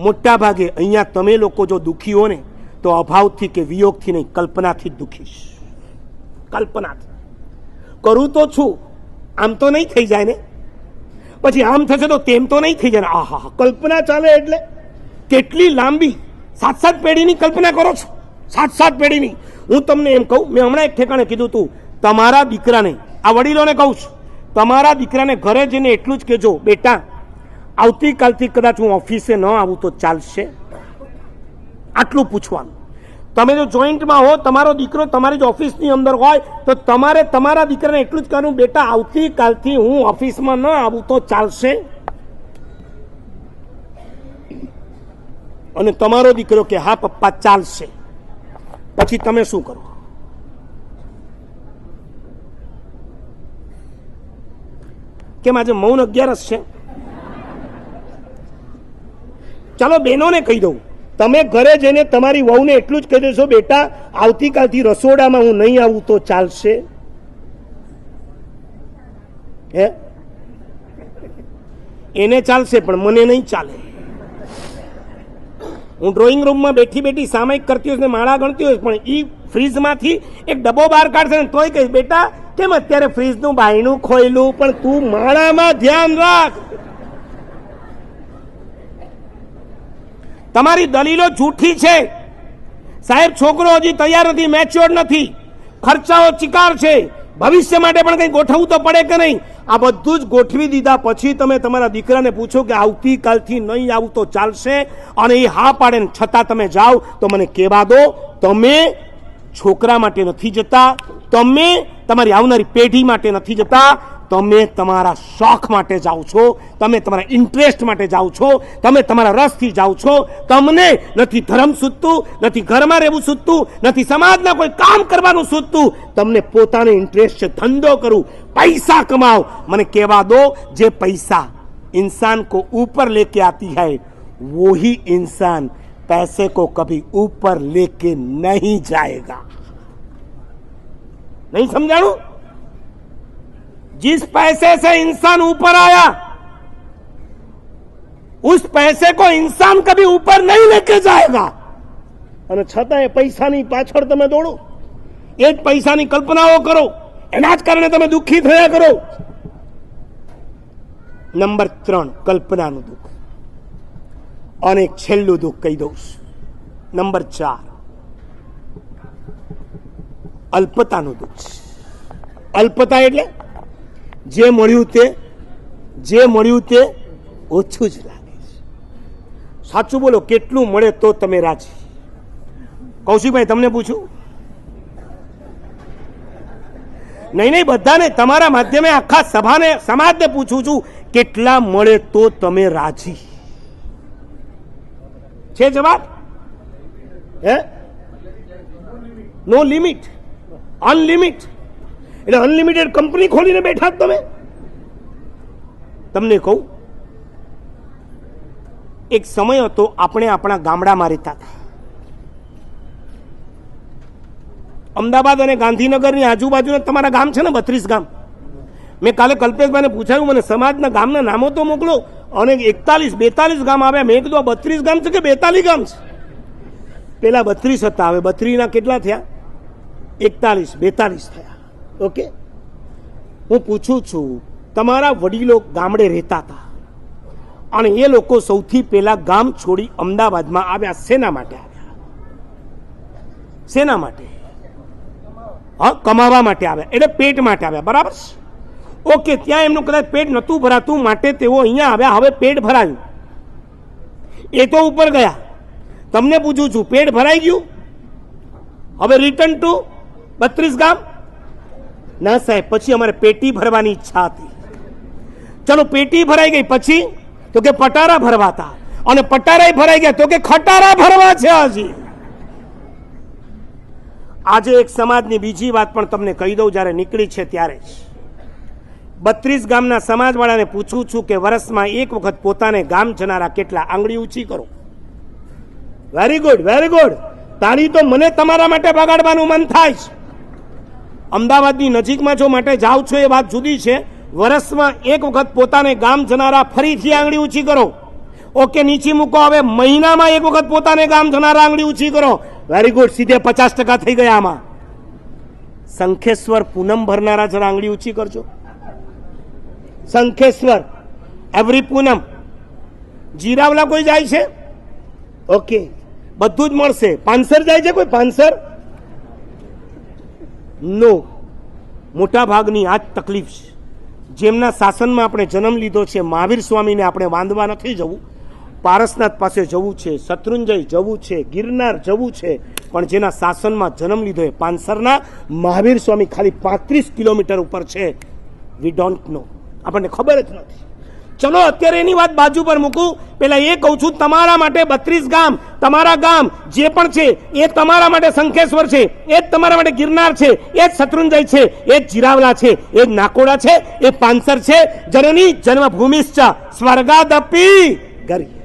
મોટા ભાગે અહીંયા તમે લોકો જો દુઃખી હો ને તો અભાવથી કે વિયોગથી નહીં, કલ્પનાથી જ દુઃખીશ. કલ્પનાથી કરું તો છું, આમ તો નહીં થઈ જાય ને, પછી આમ થશે તો તેમ તો નહીં થઈ જાય ને. આહા, કલ્પના ચાલે એટલે કેટલી લાંબી 7-7 પેઢીની કલ્પના કરો છો, 7-7 પેઢીની. હું તમને એમ કહું, મેં હમણાં એક ઠેકાણે કીધું તું, તમારા દીકરાને, આ વડીલોને કહું છું, તમારા દીકરાને ઘરે જઈને એટલું જ કહેજો, બેટા આવતીકાલથી કદાચ હું ઓફિસે ન આવું તો ચાલશે? આટલું પૂછવાનું. તમે જો જોઈન્ટમાં હો, તમારો દીકરો તમારી જ ઓફિસની અંદર હોય તો તમારે તમારા દીકરાને એટલું જ કહેવાનું, બેટા આવતીકાલથી હું ઓફિસમાં ન આવું તો ચાલશે? અને તમારો દીકરો કે હા પપ્પા ચાલશે, પછી તમે શું કરો? કેમ આજે મૌન 11 છે? ચાલો બહેનોને કહી દઉં, તમે ઘરે જઈને તમારી વહુને એટલું જ કહી દેશો, બેટા આવતીકાલથી રસોડામાં હું નહીં આવું તો ચાલશે? હે, એને ચાલશે પણ મને નહીં ચાલે. હું ડ્રોઈંગ રૂમમાં બેઠી બેઠી સામાયિક કરતી હોઈશ ને માળા ગણતી હોઈશ, પણ એ ફ્રીજમાંથી એક ડબ્બો બહાર કાઢશે ને તોય કહીશ, બેટા કેમ અત્યારે ફ્રીજનું બાયણું ખોયલું, પણ તું માળામાં ધ્યાન રાખ. તમારી દલીલો જૂઠી છે. સાહેબ છોકરો હજી તૈયાર નથી, મેચ્યોર નથી, ખર્ચાઓ ચિકાર છે, ભવિષ્ય માટે પણ કંઈ ગોઠવવું તો પડે કે નહીં? આ બધું જ ગોઠવી દીધા પછી તમે તમારા દીકરાને પૂછો કે આવતીકાલથી નહીં આવું તો ચાલશે, અને એ હા પાડે ને છતાં તમે જાઓ, તો મને કહેવા દો, તમે છોકરા માટે નથી જતા, તમે તમારી આવનારી પેઢી માટે નથી જતા, તમે તમારા શોખ માટે જાઓ છો, તમે તમારા ઇન્ટરેસ્ટ માટે જાઓ છો, તમે તમારા રસથી જાઓ છો. તમને નથી ધર્મ સૂચતું, નથી ઘરમાં રહેવું સૂચતું, નથી સમાજના કોઈ કામ કરવાનું સૂચતું, તમને પોતાનો ઇન્ટરેસ્ટ છે ધંધો કરું, પૈસા કમાઓ. મને કહેવા દો, જે પૈસા इंसान को ऊपर लेके आती है वो ही इंसान पैसे को कभी ऊपर लेके नहीं जाएगा. नहीं समझाणु? जिस पैसे से इंसान ऊपर आया उस पैसे को इंसान कभी ऊपर नहीं लेके जाएगा. અને છતાં એ પૈસાની પાછળ તમે દોડો, એ જ પૈસાની કલ્પનાઓ કરો, એના જ કારણે તમે દુઃખી થયા કરો. નંબર 3, કલ્પનાનું દુઃખ. અને એક છેલ્લું દુઃખ કહી દઉં, નંબર 4, અલ્પતાનું દુઃખ. અલ્પતા એટલે જે મળ્યું તે ઓછું જ લાગે છે. સાચું બોલો, કેટલું મળે તો તમે રાજી? કૌશિકભાઈ તમને પૂછું? નહીં, બધાને, તમારા માધ્યમે આખા સભાને, સમાજને પૂછું છું, કેટલા મળે તો તમે રાજી? છે જવાબ? હે? નો લિમિટ, અનલિમિટ. એટલે અનલિમિટેડ કંપની ખોલીને બેઠા તમે. તમને કહું, એક સમય હતો આપણે આપણા ગામડામાં રહેતા હતા. અમદાવાદ અને ગાંધીનગરની આજુબાજુના તમારા ગામ છે ને, 32 ગામ. મેં કાલે કલ્પેશભાઈને પૂછાયું, મને સમાજના ગામના નામો તો મોકલો, અને 41-42 ગામ આવ્યા. મેં કીધું 32 ગામ છે કે 42 ગામ છે? પેલા 32 હતા, હવે 32 કેટલા થયા? 41-42 થયા. ઓકે, હું પૂછું છું, તમારા વડીલો ગામડે રહેતા હતા અને એ લોકો સૌથી પહેલા ગામ છોડી અમદાવાદમાં આવ્યા. શેના માટે આવ્યા? શેના માટે? હા, કમાવા માટે આવ્યા, એટલે પેટ માટે આવ્યા, બરાબર? ઓકે, ત્યાં એમનું કદાચ પેટ નહોતું ભરાતું માટે તેઓ અહીંયા આવ્યા. હવે પેટ ભરાયું, એ તો ઉપર ગયા. તમને પૂછું છું, પેટ ભરાઈ ગયું? હવે રિટર્ન ટુ 32 ગામ? ના સાહેબ, પછી અમારે પેટી ભરવાની ઈચ્છા હતી. ચલો, પેટી ભરાઈ ગઈ, પછી તો કે પટારા ભરવાતા, અને પટારા ભરાઈ ગયા તો કે ખટારા ભરવા છે હજી. આજે એક સમાજની બીજી વાત પણ તમને કહી દઉં, જ્યારે નીકળી છે ત્યારે જ 32 ગામના સમાજવાળાને પૂછું છું કે વર્ષમાં એક વખત પોતાને ગામ જનારા કેટલા? આંગળી ઊંચી કરો. Very good, very good. તાળી તો મને તમારા માટે બગાડવાનું મન થાય છે. અમદાવાદની નજીકમાં જો માટે જાઓ છો એ વાત જુદી છે. વર્ષમાં એક વખત પોતાને ગામ જનારા ફરીથી આંગળી ઊંચી કરો. ઓકે, નીચી મૂકો. હવે મહિનામાં એક વખત પોતાને ગામ જનારા આંગળી ઊંચી કરો. વેરી ગુડ, સીધે 50% થઈ ગયા. આમાં શંખેશ્વર પૂનમ ભરનારા જરા આંગળી ઊંચી કરજો. શંખેશ્વર એવરી પૂનમ. જીરાવલા કોઈ જાય છે? ઓકે, બધું જ મળશે. પાનસર જાય છે કોઈ? પાનસર નો. મોટા ભાગની આ જ તકલીફ છે. જેમના શાસનમાં આપણે જન્મ લીધો છે, મહાવીર સ્વામીને આપણે વાંદવા નથી જવું, પારસનાથ પાસે જવું છે, શત્રુંજય જવું છે, ગિરનાર જવું છે, પણ જેના શાસનમાં જન્મ લીધો એ પાનસરના મહાવીર સ્વામી ખાલી 35 કિલોમીટર ઉપર છે. વી ડોન્ટ નો, આપણને ખબર જ નથી. ચલો અત્યારે એની વાત બાજુ પર મૂકું. પેલા એ કહું છું, તમારા માટે 32 ગામ, તમારા ગામ જે પણ છે એ તમારા માટે શંખેશ્વર છે, એ જ તમારા માટે ગિરનાર છે, એ જ શત્રુંજય છે, એ જ જીરાવલા છે, એ જ નાકોડા છે, એ પાનસર છે. જનની જન્મભૂમિશ્ચ સ્વર્ગાદપી ગરી.